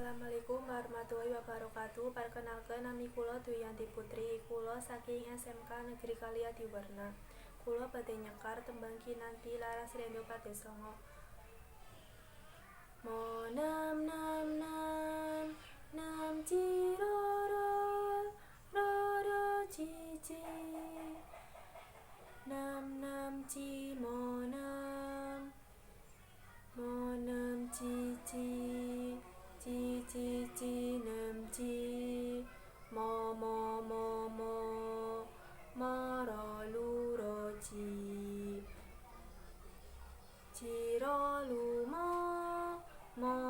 Assalamualaikum warahmatullahi wabarakatuh. Perkenalkan nami kula Duyanti Putri. Kula saking SMK Negeri Kalyadiwarna. Kula badhe nyekar tembang kinanti laras rendo kados songo. Mo nam nam nam nam ci ro ci ci nam nam ci mo nam ci ci nam ci mo ro lu ro ci ro lu mo